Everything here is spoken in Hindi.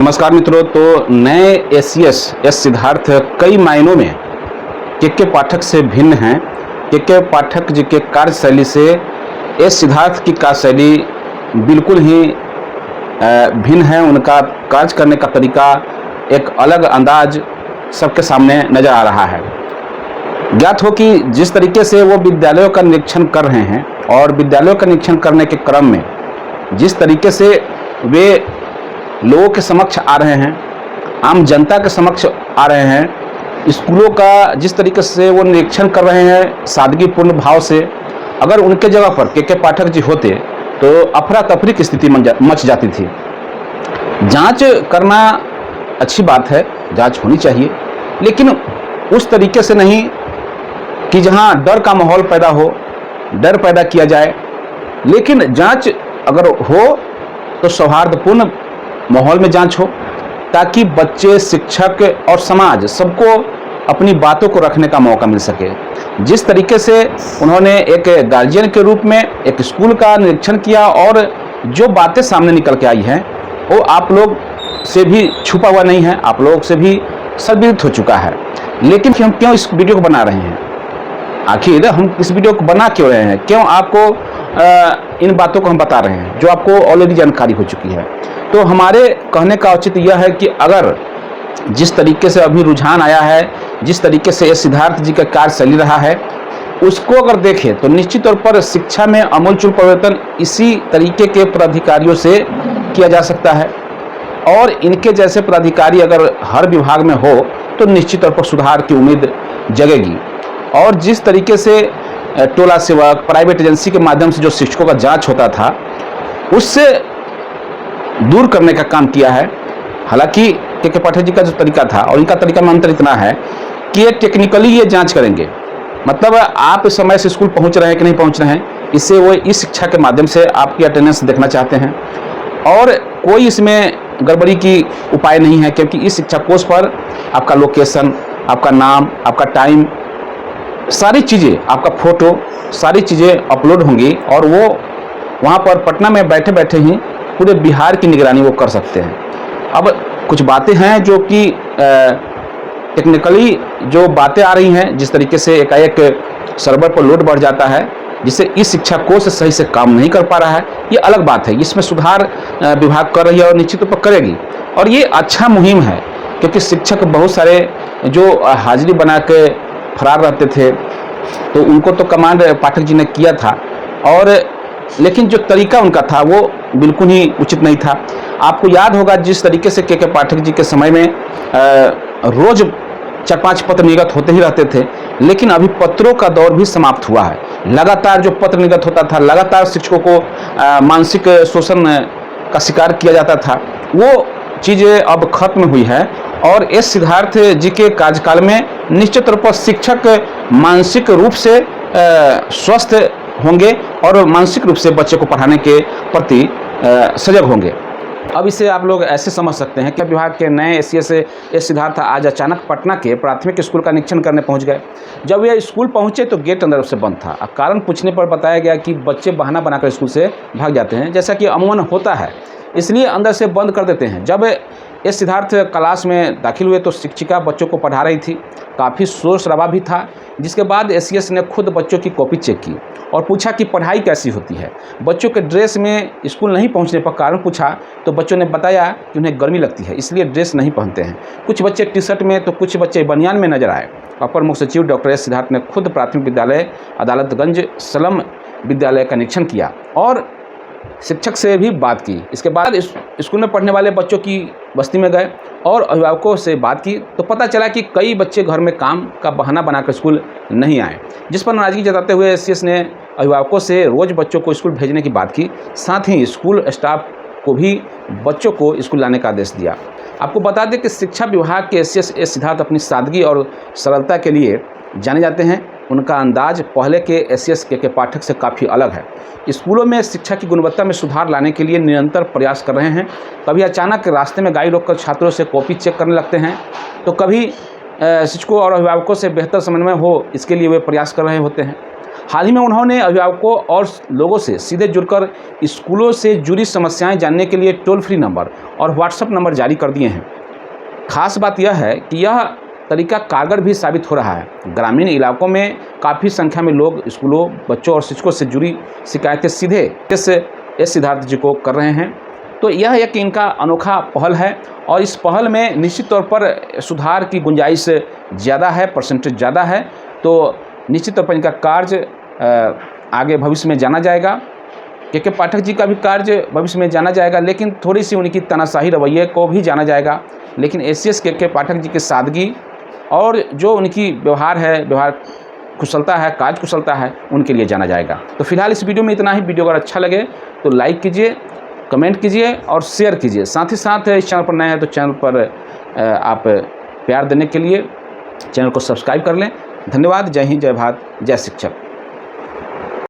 नमस्कार मित्रों। तो नए एस सिद्धार्थ कई मायनों में के पाठक से भिन्न हैं। के पाठक जी के कार्यशैली से एस सिद्धार्थ की कार्यशैली बिल्कुल ही भिन्न है। उनका कार्य करने का तरीका एक अलग अंदाज सबके सामने नज़र आ रहा है। ज्ञात हो कि जिस तरीके से वो विद्यालयों का निरीक्षण कर रहे हैं और विद्यालयों का निरीक्षण करने के क्रम में जिस तरीके से वे लोगों के समक्ष आ रहे हैं, आम जनता के समक्ष आ रहे हैं, स्कूलों का जिस तरीके से वो निरीक्षण कर रहे हैं सादगीपूर्ण भाव से, अगर उनके जगह पर के पाठक जी होते तो अफरा तफरी की स्थिति मच जाती थी। जांच करना अच्छी बात है, जांच होनी चाहिए, लेकिन उस तरीके से नहीं कि जहां डर का माहौल पैदा हो, डर पैदा किया जाए। लेकिन जांच अगर हो तो सौहार्दपूर्ण माहौल में जांच हो, ताकि बच्चे, शिक्षक और समाज सबको अपनी बातों को रखने का मौका मिल सके। जिस तरीके से उन्होंने एक गार्जियन के रूप में एक स्कूल का निरीक्षण किया और जो बातें सामने निकल के आई हैं वो आप लोग से भी छुपा हुआ नहीं है, आप लोग से भी सर्वविदित हो चुका है। लेकिन हम क्यों इस वीडियो को बना रहे हैं? आखिर हम इस वीडियो को बना क्यों रहे हैं? क्यों आपको इन बातों को हम बता रहे हैं जो आपको ऑलरेडी जानकारी हो चुकी है? तो हमारे कहने का औचित्य यह है कि अगर जिस तरीके से अभी रुझान आया है, जिस तरीके से एस सिद्धार्थ जी का कार्य चल रहा है, उसको अगर देखें तो निश्चित तौर पर शिक्षा में आमूलचूल परिवर्तन इसी तरीके के पदाधिकारियों से किया जा सकता है। और इनके जैसे पदाधिकारी अगर हर विभाग में हो तो निश्चित तौर पर सुधार की उम्मीद जगेगी। और जिस तरीके से टोला सेवक, प्राइवेट एजेंसी के माध्यम से जो शिक्षकों का जांच होता था, उससे दूर करने का काम किया है। हालांकि के पाठक जी का जो तरीका था और इनका तरीका में अंतर इतना है कि ये टेक्निकली ये जांच करेंगे, मतलब आप समय से स्कूल पहुंच रहे हैं कि नहीं पहुंच रहे हैं, इससे वो इस शिक्षा के माध्यम से आपकी अटेंडेंस देखना चाहते हैं। और कोई इसमें गड़बड़ी की उपाय नहीं है, क्योंकि इस शिक्षा कोर्स पर आपका लोकेशन, आपका नाम, आपका टाइम, सारी चीज़ें, आपका फोटो, सारी चीज़ें अपलोड होंगी और वो वहाँ पर पटना में बैठे बैठे ही पूरे बिहार की निगरानी वो कर सकते हैं। अब कुछ बातें हैं जो कि टेक्निकली जो बातें आ रही हैं, जिस तरीके से एकाएक सर्वर पर लोड बढ़ जाता है जिससे इस शिक्षा कोर्स सही से काम नहीं कर पा रहा है, ये अलग बात है। इसमें सुधार विभाग कर रही है और निश्चित रूप से करेगी। और ये अच्छा मुहिम है, क्योंकि शिक्षक बहुत सारे जो हाजिरी बना के फरार रहते थे तो उनको तो कमांड पाठक जी ने किया था, और लेकिन जो तरीका उनका था वो बिल्कुल ही उचित नहीं था। आपको याद होगा जिस तरीके से के पाठक जी के समय में रोज 4-5 पत्र निर्गत होते ही रहते थे, लेकिन अभी पत्रों का दौर भी समाप्त हुआ है। लगातार जो पत्र निर्गत होता था, लगातार शिक्षकों को मानसिक शोषण का शिकार किया जाता था, वो चीज़ें अब खत्म हुई है। और एस सिद्धार्थ जी के कार्यकाल में निश्चित रूप पर शिक्षक मानसिक रूप से स्वस्थ होंगे और मानसिक रूप से बच्चे को पढ़ाने के प्रति सजग होंगे। अब इसे आप लोग ऐसे समझ सकते हैं कि विभाग के नए एस सिद्धार्थ आज अचानक पटना के प्राथमिक स्कूल का निरीक्षण करने पहुंच गए। जब यह स्कूल पहुंचे तो गेट अंदर से बंद था। कारण पूछने पर बताया गया कि बच्चे बहाना बनाकर स्कूल से भाग जाते हैं, जैसा कि अमूमन होता है, इसलिए अंदर से बंद कर देते हैं। जब एस सिद्धार्थ क्लास में दाखिल हुए तो शिक्षिका बच्चों को पढ़ा रही थी, काफ़ी शोर शराबा भी था, जिसके बाद एस ने खुद बच्चों की कॉपी चेक की और पूछा कि पढ़ाई कैसी होती है। बच्चों के ड्रेस में स्कूल नहीं पहुंचने पर कारण पूछा तो बच्चों ने बताया कि उन्हें गर्मी लगती है, इसलिए ड्रेस नहीं पहनते हैं। कुछ बच्चे टी शर्ट में तो कुछ बच्चे बनियान में नजर आए। अपर मुख्य सचिव डॉक्टर एस सिद्धार्थ ने खुद प्राथमिक विद्यालय अदालतगंज सलम विद्यालय का निरीक्षण किया और शिक्षक से भी बात की। इसके बाद स्कूल में पढ़ने वाले बच्चों की बस्ती में गए और अभिभावकों से बात की तो पता चला कि कई बच्चे घर में काम का बहाना बनाकर स्कूल नहीं आए, जिस पर नाराजगी जताते हुए एस ने अभिभावकों से रोज़ बच्चों को स्कूल भेजने की बात की। साथ ही स्कूल स्टाफ को भी बच्चों को स्कूल लाने का आदेश दिया। आपको बता दें कि शिक्षा विभाग के एस सिद्धार्थ अपनी सादगी और सरलता के लिए जाने जाते हैं। उनका अंदाज पहले के एस के पाठक से काफ़ी अलग है। स्कूलों में शिक्षा की गुणवत्ता में सुधार लाने के लिए निरंतर प्रयास कर रहे हैं। कभी अचानक रास्ते में गाड़ी रोककर छात्रों से कॉपी चेक करने लगते हैं, तो कभी शिक्षकों और अभिभावकों से बेहतर समन्वय हो, इसके लिए वे प्रयास कर रहे होते हैं। हाल ही में उन्होंने अभिभावकों और लोगों से सीधे जुड़कर स्कूलों से जुड़ी समस्याएं जानने के लिए टोल फ्री नंबर और व्हाट्सएप नंबर जारी कर दिए हैं। खास बात यह है कि यह तरीका कारगर भी साबित हो रहा है। ग्रामीण इलाकों में काफ़ी संख्या में लोग स्कूलों, बच्चों और शिक्षकों से जुड़ी शिकायतें सीधे एस सिद्धार्थ जी को कर रहे हैं। तो यह एक इनका अनोखा पहल है और इस पहल में निश्चित तौर पर सुधार की गुंजाइश ज़्यादा है, परसेंटेज ज़्यादा है। तो निश्चित तौर पर इनका कार्य आगे भविष्य में जाना जाएगा। के पाठक जी का भी कार्य भविष्य में जाना जाएगा, लेकिन थोड़ी सी उनकी तानाशाही रवैये को भी जाना जाएगा। लेकिन एसीएस के पाठक जी की सादगी और जो उनकी व्यवहार कुशलता है, कार्य कुशलता है, उनके लिए जाना जाएगा। तो फिलहाल इस वीडियो में इतना ही। वीडियो अगर अच्छा लगे तो लाइक कीजिए, कमेंट कीजिए और शेयर कीजिए। साथ ही साथ इस चैनल पर नए हैं तो चैनल पर आप प्यार देने के लिए चैनल को सब्सक्राइब कर लें। धन्यवाद। जय हिंद, जय भारत, जय शिक्षक।